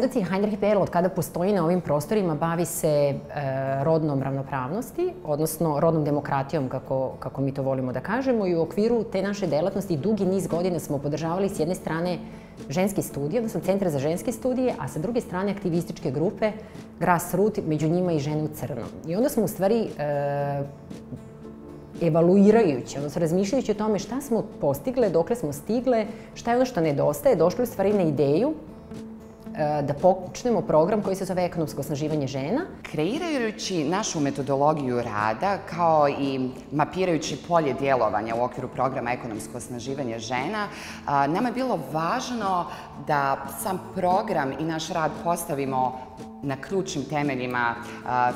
Fondacija Heinrich Böll od kada postoji na ovim prostorima bavi se rodnom ravnopravnosti, odnosno rodnom demokratijom, kako mi to volimo da kažemo, i u okviru te naše delatnosti dugi niz godina smo podržavali s jedne strane ženske studije, odnosno Centra za ženske studije, a sa druge strane aktivističke grupe Grassroot, među njima i Žene u crnom. I onda smo u stvari evaluirajući, odnosno razmišljajući o tome šta smo postigle, dokle smo stigle, šta je ono što nedostaje, došli u stvari na ideju da počnemo program koji se zove Ekonomsko osnaživanje žena. Kreirajući našu metodologiju rada, kao i mapirajući polje djelovanja u okviru programa Ekonomsko osnaživanje žena, nama je bilo važno da sam program i naš rad postavimo na ključnim temeljima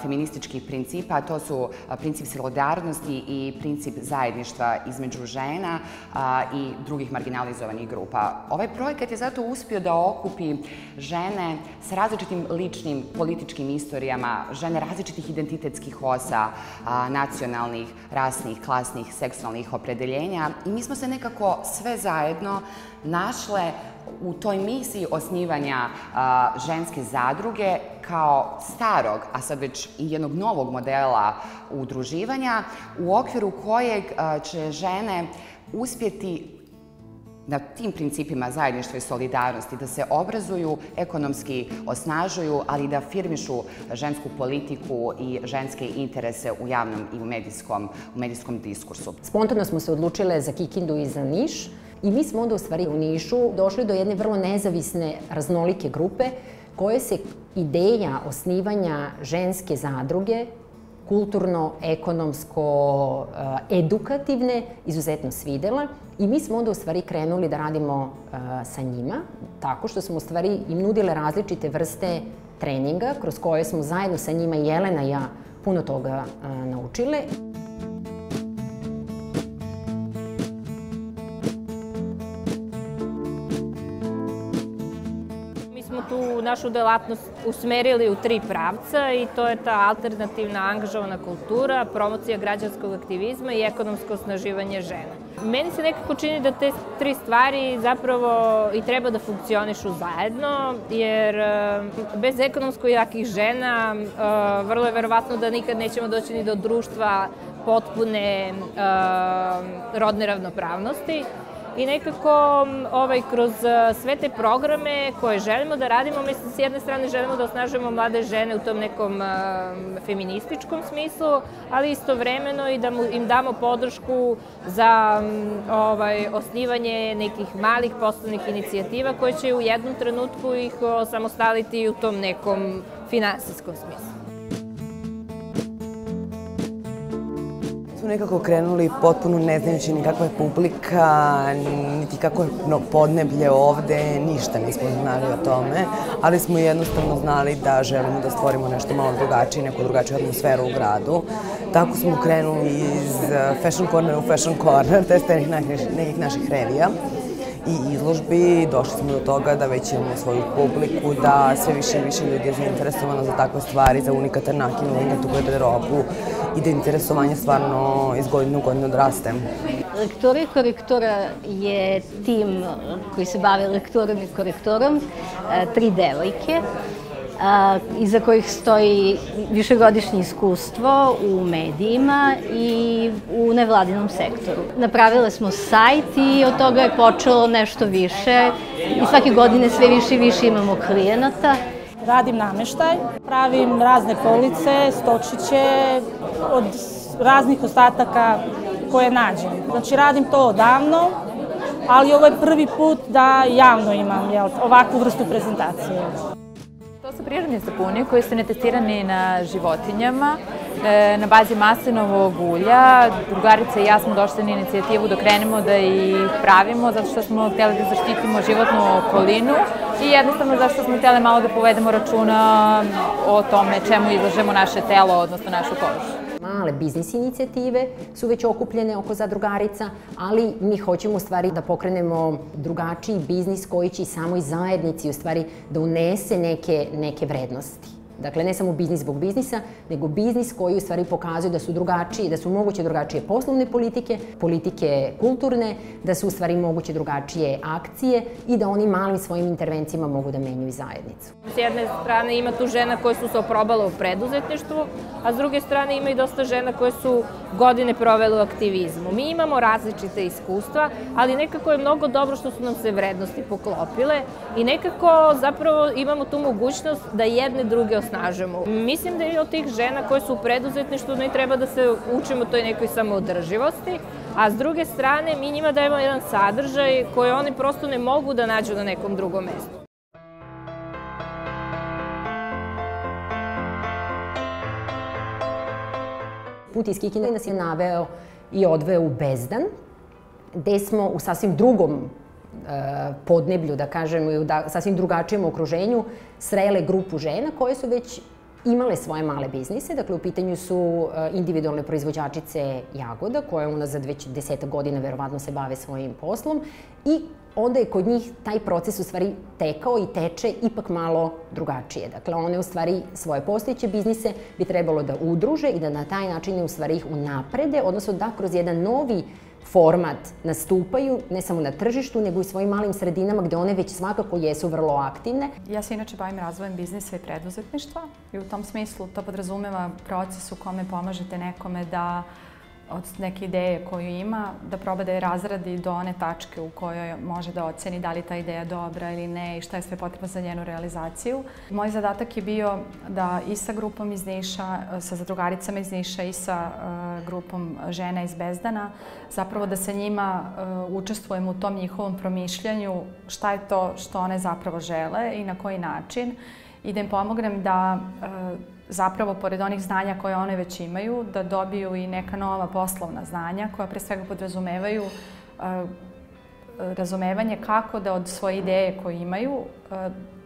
feminističkih principa, a to su princip solidarnosti i princip zajedništva između žena i drugih marginalizovanih grupa. Ovaj projekat je zato uspio da okupi žene sa različitim ličnim političkim istorijama, žene različitih identitetskih osa, nacionalnih, rasnih, klasnih, seksualnih opredeljenja, i mi smo se nekako sve zajedno našle u toj misiji osnivanja ženske zadruge kao starog, a sad već i jednog novog modela udruživanja, u okviru kojeg će žene uspjeti na tim principima zajedništva i solidarnosti da se obrazuju, ekonomski osnažuju, ali i da afirmišu žensku politiku i ženske interese u javnom i u medijskom diskursu. Spontano smo se odlučile za Kikindu i za Niš i mi smo onda u stvari u Nišu došli do jedne vrlo nezavisne, raznolike grupe koje se ideja osnivanja ženske zadruge, kulturno, ekonomsko, edukativne, izuzetno svidela. I mi smo onda u stvari krenuli da radimo sa njima, tako što smo u stvari im nudile različite vrste treninga, kroz koje smo zajedno sa njima, Jelena i ja, puno toga naučile. Tu našu delatnost usmerili u 3 pravca, i to je ta alternativna angažovana kultura, promocija građanskog aktivizma i ekonomsko osnaživanje žena. Meni se nekako čini da te 3 stvari zapravo i treba da funkcionišu zajedno, jer bez ekonomsko jakih žena vrlo je verovatno da nikad nećemo doći ni do društva potpune rodne ravnopravnosti. I nekako kroz sve te programe koje želimo da radimo, mislim, s jedne strane želimo da osnažujemo mlade žene u tom nekom feminističkom smislu, ali istovremeno i da im damo podršku za osnivanje nekih malih poslovnih inicijativa koje će u jednom trenutku ih osamostaliti u tom nekom finansijskom smislu. Nekako krenuli potpuno ne znajući ni kakva je publika, niti kako je podneblje ovde, ništa nismo znali o tome, ali smo jednostavno znali da želimo da stvorimo nešto malo drugačije, neku drugačiju atmosferu u gradu. Tako smo krenuli iz Fashion Corner u Fashion Corner, tj. nekih naših revija i izložbi. Došli smo do toga da već imamo svoju publiku, da sve više i više ljudi je zainteresovano za takve stvari, za unikatan način, unikatnu garderobu, i da interesovanje stvarno iz godine u godinu odraste. Lektora i korektora je tim koji se bave lektorom i korektorom, 3 devojke, iza kojih stoji višegodišnje iskustvo u medijima i u nevladinom sektoru. Napravile smo sajt i od toga je počelo nešto više i svake godine sve više i više imamo klijenata. Radim nameštaj, pravim razne police, stočiće od raznih ostataka koje nađem. Znači radim to odavno, ali ovo je prvi put da javno imam ovakvu vrstu prezentacije. To su prirodni sapuni koji su netestirani na životinjama na bazi maslinovog ulja. Drugarica i ja smo došli na inicijativu da krenemo da ih pravimo zato što smo htjeli da zaštitimo životnu okolinu i jednostavno zato što smo htjeli malo da povedemo računa o tome čemu izlažemo naše telo, odnosno našu kožu. Male biznis inicijative su već okupljene oko zadrugarica, ali mi hoćemo u stvari da pokrenemo drugačiji biznis koji će i samoj zajednici u stvari da unese neke vrednosti. Dakle, ne samo biznis zbog biznisa, nego biznis koji u stvari pokazuje da su drugačiji, da su moguće drugačije poslovne politike, politike kulturne, da su u stvari moguće drugačije akcije i da oni malim svojim intervencijama mogu da menjaju zajednicu. S jedne strane ima tu žena koje su se oprobale u preduzetništvu, a s druge strane ima i dosta žena koje su godine provele u aktivizmu. Mi imamo različite iskustva, ali nekako je mnogo dobro što su nam se vrednosti poklopile i nekako zapravo imamo tu mogućnost da jedne druge osnažemo. Mislim da i od tih žena koje su u preduzetništvu ne treba da se učimo toj nekoj samoodrživosti, a s druge strane mi njima dajemo jedan sadržaj koji oni prosto ne mogu da nađu na nekom drugom mestu. Put iz Kikinde nas je naveo i odveo u Bezdan, gde smo u sasvim drugom podneblju, da kažem, i u sasvim drugačijem okruženju srele grupu žena koje su već imale svoje male biznise. Dakle, u pitanju su individualne proizvođačice jagoda, koje unazad već 10 godina verovatno se bave svojim poslom i onda je kod njih taj proces u stvari tekao i teče ipak malo drugačije. Dakle, one u stvari svoje postojeće biznise bi trebalo da udruže i da na taj način u stvari ih unaprede, odnosno da kroz jedan novi format nastupaju, ne samo na tržištu, nego i svojim malim sredinama gde one već svakako jesu vrlo aktivne. Ja se inače bavim razvojem biznisa i preduzetništva i u tom smislu to podrazumeva proces u kome pomažete nekome da od neke ideje koju ima, da proba da je razradi do one tačke u kojoj može da oceni da li ta ideja dobra ili ne i šta je sve potrebno za njenu realizaciju. Moj zadatak je bio da i sa grupom iz Niša, sa zadrugaricama iz Niša i sa grupom žena iz Bezdana, zapravo da sa njima učestvujem u tom njihovom promišljanju šta je to što one zapravo žele i na koji način i da im pomognem da zapravo, pored onih znanja koje one već imaju, da dobiju i neka nova poslovna znanja koja pre svega podrazumevaju razumevanje kako da od svoje ideje koje imaju,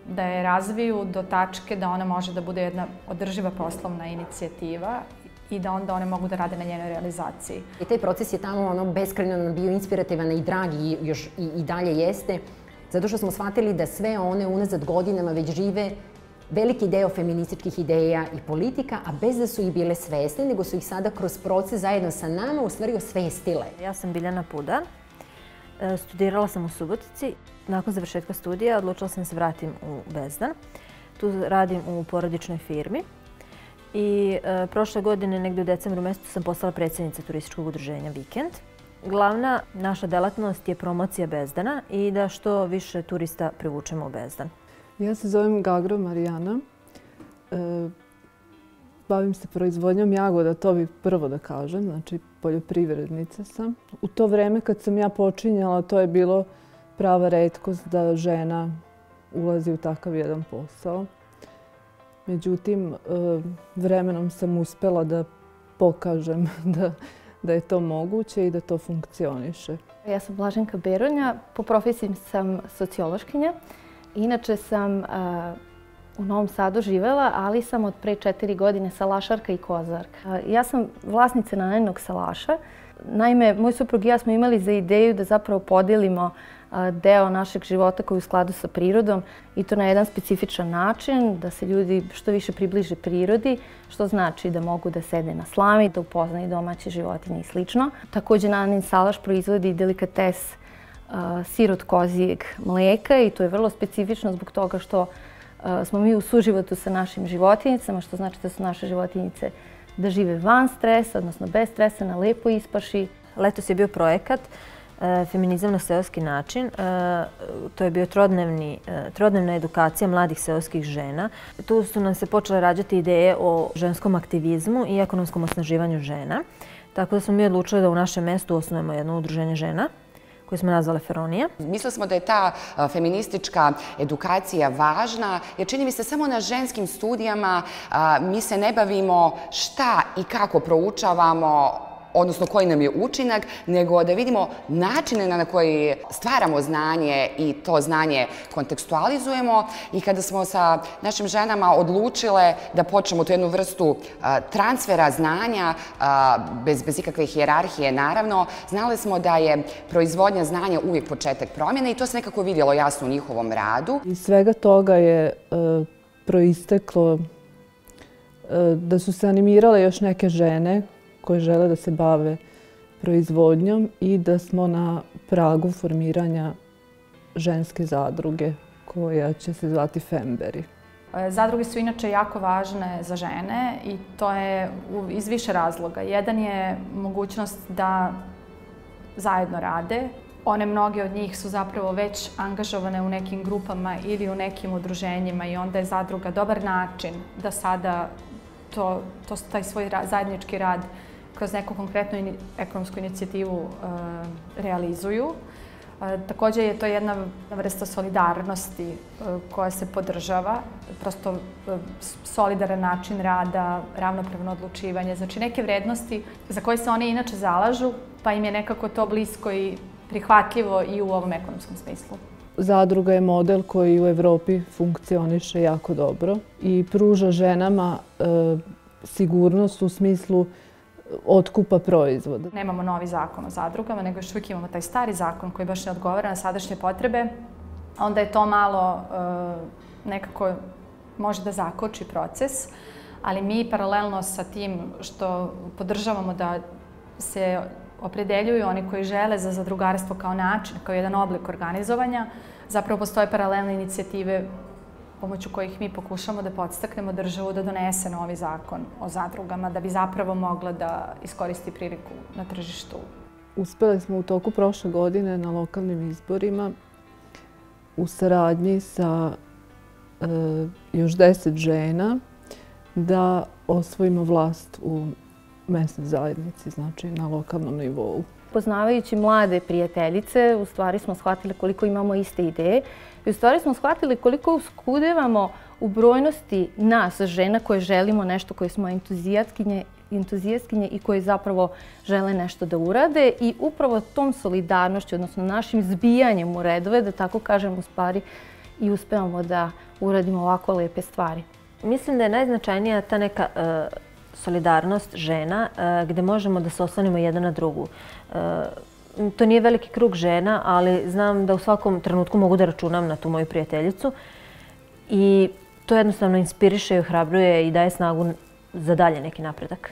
da je razviju do tačke da ona može da bude jedna održiva poslovna inicijativa i da onda one mogu da rade na njenoj realizaciji. I taj proces je tamo beskrajno bio inspirativan i drag i još i dalje jeste, zato što smo shvatili da sve one unazad godinama već žive veliki deo feminističkih ideja i politika, a bez da su ih bile svesne, nego su ih sada kroz proces zajedno sa nama u stvari osvestile. Ja sam Biljana Puda, studirala sam u Subotici. Nakon završetka studija odlučila sam da se vratim u Bezdan. Tu radim u porodičnoj firmi i prošle godine, negdje u decembru mesecu, sam postala predsjednica turističkog udruženja Vikend. Glavna naša delatnost je promocija Bezdana i da što više turista privučemo u Bezdan. Ja se zovem Gagro Marijana. Bavim se proizvodnjom jagoda, to bi prvo da kažem, znači poljoprivrednica sam. U to vreme kad sam ja počinjala, to je bilo prava retkost da žena ulazi u takav jedan posao. Međutim, vremenom sam uspela da pokažem da je to moguće i da to funkcioniše. Ja sam Blaženka Beronja, po profesiji sam sociološkinja. Inače sam u Novom Sadu živela, ali sam od pre 4 godine salašarka i kozarka. Ja sam vlasnica nanenog salaša. Naime, moj suprug i ja smo imali za ideju da zapravo podelimo deo našeg života koji je u skladu sa prirodom i to na jedan specifičan način, da se ljudi što više približe prirodi, što znači da mogu da sede na slami, da upoznaju domaće životinje i sl. Također nanen salaš proizvodi delikates sir od kozijeg mleka i to je vrlo specifično zbog toga što smo mi u suživotu sa našim životinjicama, što znači da su naše životinjice da žive van stresa, odnosno bez stresa, na lepoj ispaši. Letos je bio projekat Feminizam na seoski način. To je bio trodnevna edukacija mladih seoskih žena. Tu su nam se počele rađati ideje o ženskom aktivizmu i ekonomskom osnaživanju žena. Tako da smo mi odlučili da u našem mestu osnujemo jedno udruženje žena koju smo nazvale Feronija. Mislili smo da je ta feministička edukacija važna, jer čini mi se samo na ženskim studijama mi se ne bavimo šta i kako proučavamo, odnosno koji nam je učinak, nego da vidimo načine na koji stvaramo znanje i to znanje kontekstualizujemo. I kada smo sa našim ženama odlučile da počnemo tu jednu vrstu transfera znanja, bez ikakve hijerarhije naravno, znali smo da je proizvodnja znanja uvijek početak promjene i to se nekako vidjelo jasno u njihovom radu. Iz svega toga je proisteklo da su se animirale još neke žene koje žele da se bave proizvodnjom i da smo na pragu formiranja ženske zadruge koja će se zvati Femberry. Zadruge su inače jako važne za žene i to je iz više razloga. Jedan je mogućnost da zajedno rade. Mnoge od njih su zapravo već angažovane u nekim grupama ili u nekim udruženjima i onda je zadruga dobar način da sada taj svoj zajednički rad kroz neku konkretnu ekonomsku inicijativu realizuju. Također je to jedna vrsta solidarnosti koja se podržava, prosto solidaran način rada, ravnopravno odlučivanje, znači neke vrednosti za koje se one inače zalažu, pa im je nekako to blisko i prihvatljivo i u ovom ekonomskom smislu. Zadruga je model koji u Evropi funkcioniše jako dobro i pruža ženama sigurnost u smislu otkupa proizvoda. Nemamo novi zakon o zadrugama, nego još uvijek imamo taj stari zakon koji baš ne odgovara na sadašnje potrebe. Onda je to malo nekako može da zakoči proces, ali mi paralelno sa tim što podržavamo da se opredeljuju oni koji žele za zadrugarstvo kao način, kao jedan oblik organizovanja, zapravo postoje paralelne inicijative pomoću kojih mi pokušamo da podstaknemo državu da donese novi zakon o zadrugama, da bi zapravo mogla da iskoristi priliku na tržištu. Uspeli smo u toku prošle godine na lokalnim izborima u saradnji sa još 10 žena da osvojimo vlast u mesnoj zajednici, znači na lokalnom nivou. Poznavajući mlade prijateljice, u stvari smo shvatili koliko imamo iste ideje i u stvari smo shvatili koliko uskudevamo u brojnosti nas, žena koje želimo nešto, koje smo entuzijastkinje i koje zapravo žele nešto da urade i upravo tom solidarnošću, odnosno našim zbijanjem u redove, da tako kažem, u stvari i uspevamo da uradimo ovako lepe stvari. Mislim da je najznačajnija ta neka solidarnost žena gde možemo da se oslonimo jedna na drugu. To nije veliki krug žena, ali znam da u svakom trenutku mogu da računam na tu moju prijateljicu i to jednostavno inspiriše i ohrabruje i daje snagu za dalje neki napredak.